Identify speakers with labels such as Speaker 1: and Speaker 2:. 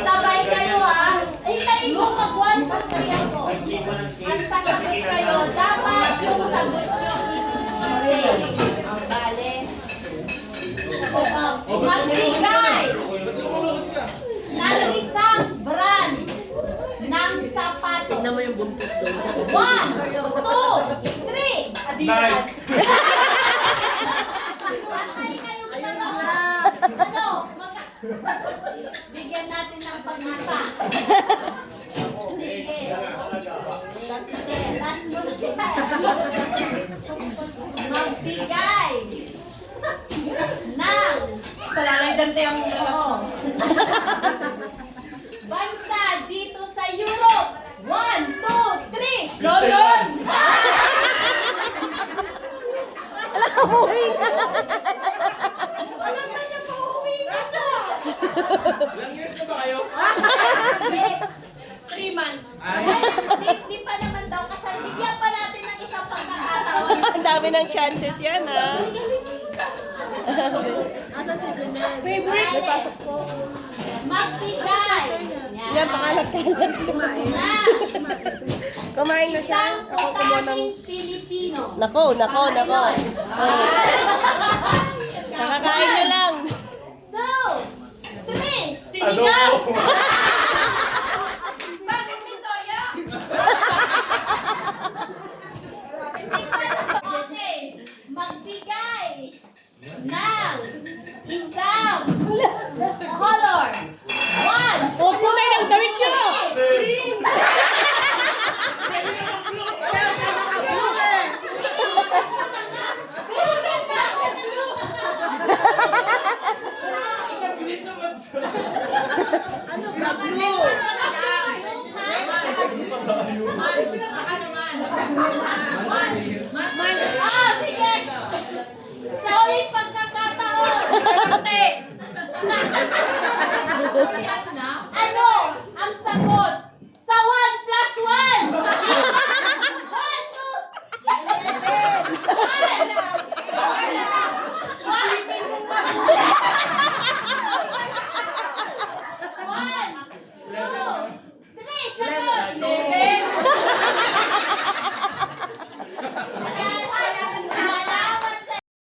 Speaker 1: Sabay kayo ha. Hintayin mo mag-1, 2, 3 ako. Ang sasagot kayo, dapat yung sagot nyo is same. Bale. Magbigay ng isang brand ng sapatos.
Speaker 2: Tignan mo yung buntot doon.
Speaker 1: 1, 2, 3. Adidas. Patay kayong dalawa. Ano? Bigyan natin ng pag-isa. Sige. Sige. Last mo na siya. Magbigay ng
Speaker 2: Salalay dante ang
Speaker 1: bansa dito sa Europe. 1, 2, 3.
Speaker 2: London!
Speaker 3: Umuwi na.
Speaker 1: Alam na niya pa uwi na siya.
Speaker 4: Ilang years na ba kayo?
Speaker 2: 3 months.
Speaker 1: Di pa naman daw kasal. Bigyan pa natin ng isang pagkakataon.
Speaker 3: Ang dami ng chances yan, ha?
Speaker 2: Asan si Janelle?
Speaker 1: May pasok po. Magbigay.
Speaker 3: Yan, pakalat-kalat.
Speaker 1: Na
Speaker 3: Kumain na siya.
Speaker 1: isang
Speaker 3: Ako kumuha ng...
Speaker 1: putaning Pilipino.
Speaker 3: Nako. Oh. Kakakain niya lang.
Speaker 1: 2, 3.
Speaker 4: Sinigang!